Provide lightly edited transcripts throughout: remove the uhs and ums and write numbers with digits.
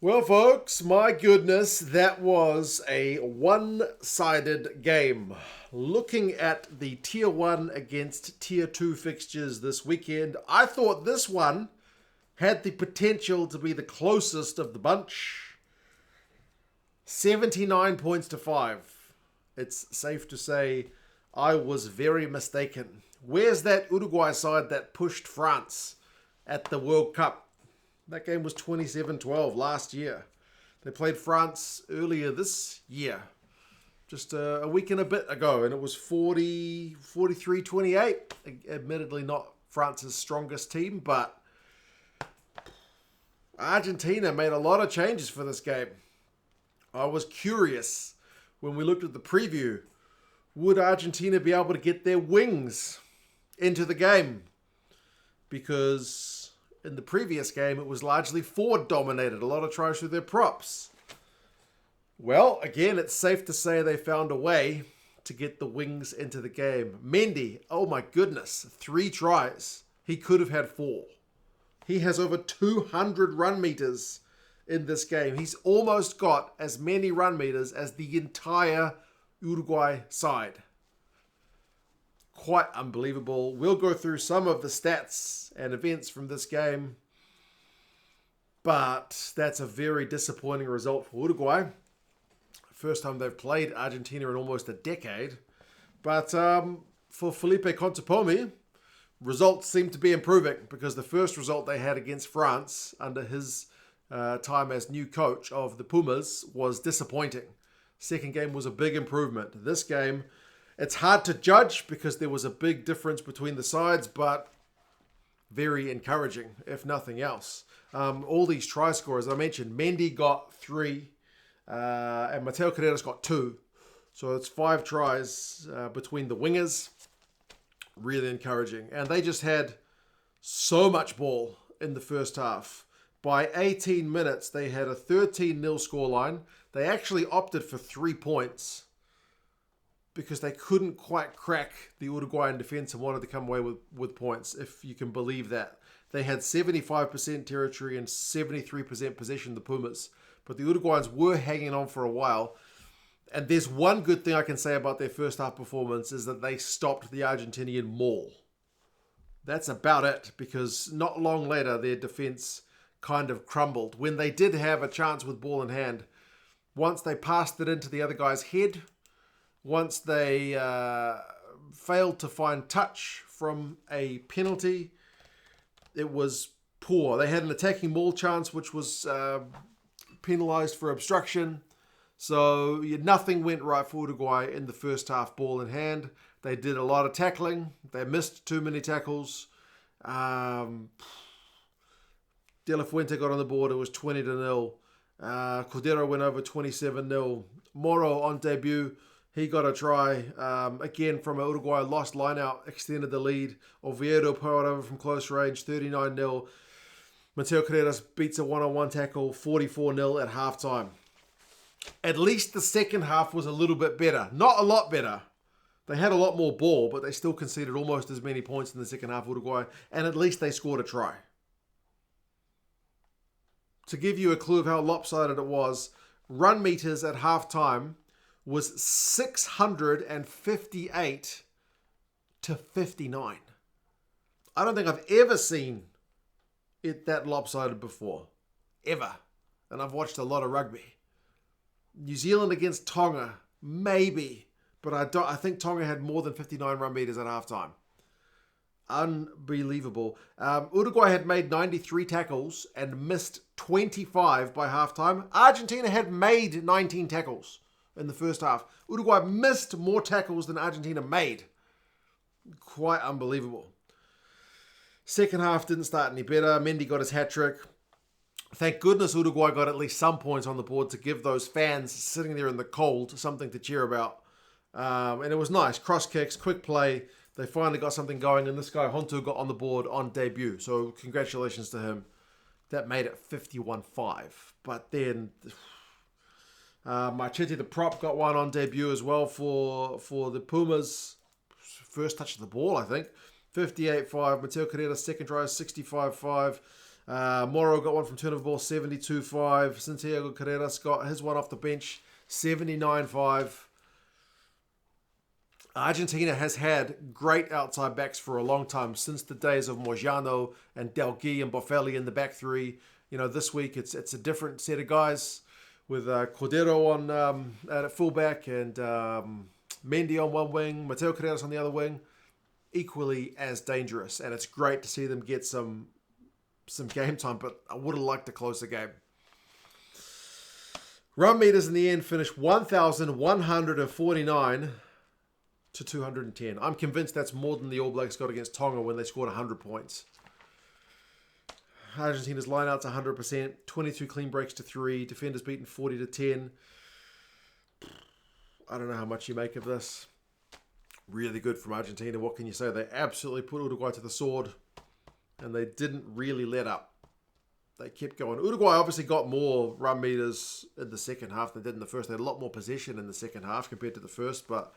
Well, folks, my goodness, that was a one-sided game. Looking at the Tier 1 against Tier 2 fixtures this weekend, I thought this one had the potential to be the closest of the bunch. 79 points to 5. It's safe to say I was very mistaken. Where's that Uruguay side that pushed France at the World Cup? That game was 27-12 last year. They played France earlier this year, just a week and a bit ago, and it was 43-28. Admittedly not France's strongest team, but Argentina made a lot of changes for this game. I was curious when we looked at the preview, would Argentina be able to get their wings into the game? Because in the previous game, it was largely forward dominated. A lot of tries through their props. Well, again, it's safe to say they found a way to get the wings into the game. Mendy, oh my goodness, 3 tries. He could have had 4. He has over 200 run meters in this game. He's almost got as many run meters as the entire Uruguay side. Quite unbelievable. We'll go through some of the stats and events from this game, but that's a very disappointing result for Uruguay. First time they've played Argentina in almost a decade. But for Felipe Contepomi, results seem to be improving because the first result they had against France under his time as new coach of the Pumas was disappointing. Second game was a big improvement. This game, it's hard to judge because there was a big difference between the sides, but very encouraging, if nothing else. All these try scorers, I mentioned, Mendy got 3, and Mateo got 2. So it's 5 tries between the wingers. Really encouraging. And they just had so much ball in the first half. By 18 minutes, they had a 13-0 scoreline. They actually opted for 3 points, because they couldn't quite crack the Uruguayan defense and wanted to come away with points, if you can believe that. They had 75% territory and 73% possession, the Pumas. But the Uruguayans were hanging on for a while. And there's one good thing I can say about their first half performance is that they stopped the Argentinian maul. That's about it, because not long later, their defense kind of crumbled. When they did have a chance with ball in hand, once they passed it into the other guy's head, once they failed to find touch from a penalty, it was poor. They had an attacking maul chance, which was penalised for obstruction. So nothing went right for Uruguay in the first half, ball in hand. They did a lot of tackling. They missed too many tackles. De La Fuente got on the board. It was 20-0. Cordero went over 27-0. Moro on debut, he got a try, again from a Uruguay lost line-out, extended the lead. Oviedo powered over from close range, 39-0. Mateo Carreras beats a one-on-one tackle, 44-0 at halftime. At least the second half was a little bit better. Not a lot better. They had a lot more ball, but they still conceded almost as many points in the second half, Uruguay, and at least they scored a try. To give you a clue of how lopsided it was, run meters at halftime was 658 to 59. I don't think I've ever seen it that lopsided before. Ever. And I've watched a lot of rugby. New Zealand against Tonga, maybe. But I think Tonga had more than 59 run meters at halftime. Unbelievable. Uruguay had made 93 tackles and missed 25 by halftime. Argentina had made 19 tackles in the first half. Uruguay missed more tackles than Argentina made. Quite unbelievable. Second half didn't start any better. Mendy got his hat-trick. Thank goodness Uruguay got at least some points on the board to give those fans sitting there in the cold something to cheer about. And it was nice. Cross kicks, quick play. They finally got something going, and this guy, Hontu, got on the board on debut. So congratulations to him. That made it 51-5. But then Marchetti, the prop, got one on debut as well for the Pumas. First touch of the ball, I think. 58-5. Mateo Carrera, second try, 65-5. Moro got one from turnover ball, 72-5. Santiago Carreras got his one off the bench, 79-5. Argentina has had great outside backs for a long time, since the days of Mojano and Delgui and Boffelli in the back three. This week it's a different set of guys with Cordero on at fullback and Mendy on one wing, Mateo Carreras on the other wing. Equally as dangerous, and it's great to see them get some game time, but I would have liked a closer game. Run meters in the end finished 1,149 to 210. I'm convinced that's more than the All Blacks got against Tonga when they scored 100 points. Argentina's lineout's 100%, 22 clean breaks to 3, defenders beaten 40 to 10. I don't know how much you make of this. Really good from Argentina. What can you say? They absolutely put Uruguay to the sword, and they didn't really let up. They kept going. Uruguay obviously got more run meters in the second half than they did in the first. They had a lot more possession in the second half compared to the first, but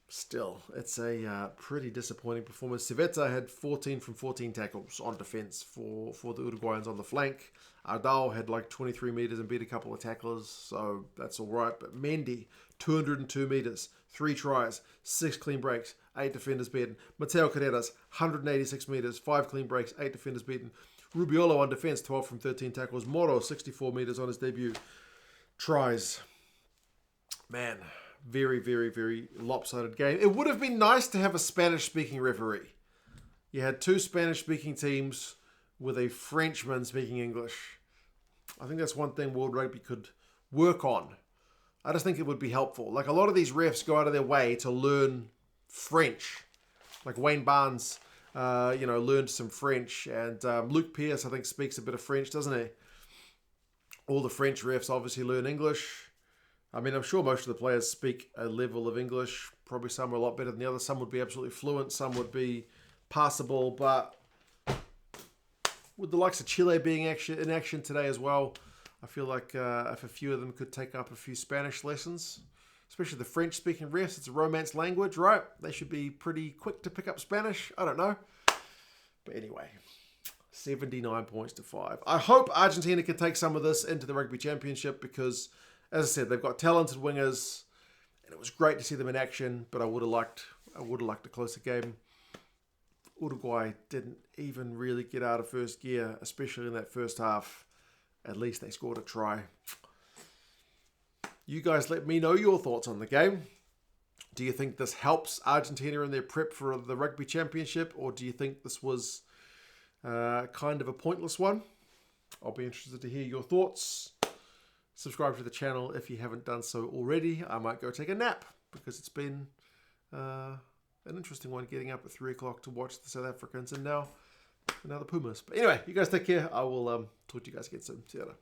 still, it's a pretty disappointing performance. Civetta had 14 from 14 tackles on defense for the Uruguayans on the flank. Ardao had like 23 meters and beat a couple of tacklers, so that's all right. But Mendy, 202 meters, 3 tries, 6 clean breaks, 8 defenders beaten. Mateo Carreras, 186 meters, 5 clean breaks, 8 defenders beaten. Rubiolo on defense, 12 from 13 tackles. Moro, 64 meters on his debut. Tries. Man, very, very, very lopsided game. It would have been nice to have a Spanish-speaking referee. You had 2 Spanish-speaking teams with a Frenchman speaking English. I think that's one thing World Rugby could work on. I just think it would be helpful. Like, a lot of these refs go out of their way to learn French. Like Wayne Barnes, learned some French. And Luke Pearce, I think, speaks a bit of French, doesn't he? All the French refs obviously learn English. I mean, I'm sure most of the players speak a level of English. Probably some are a lot better than the others. Some would be absolutely fluent. Some would be passable. But with the likes of Chile being in action today as well, I feel like if a few of them could take up a few Spanish lessons, especially the French-speaking refs, it's a Romance language, right? They should be pretty quick to pick up Spanish. I don't know. But anyway, 79 points to 5. I hope Argentina can take some of this into the Rugby Championship because, as I said, they've got talented wingers, and it was great to see them in action, but I would have liked a closer game. Uruguay didn't even really get out of first gear, especially in that first half. At least they scored a try. You guys let me know your thoughts on the game. Do you think this helps Argentina in their prep for the Rugby Championship, or do you think this was kind of a pointless one? I'll be interested to hear your thoughts. Subscribe to the channel if you haven't done so already. I might go take a nap because it's been an interesting one getting up at 3 o'clock to watch the South Africans and now the Pumas. But anyway, you guys take care. I will talk to you guys again soon. See you later.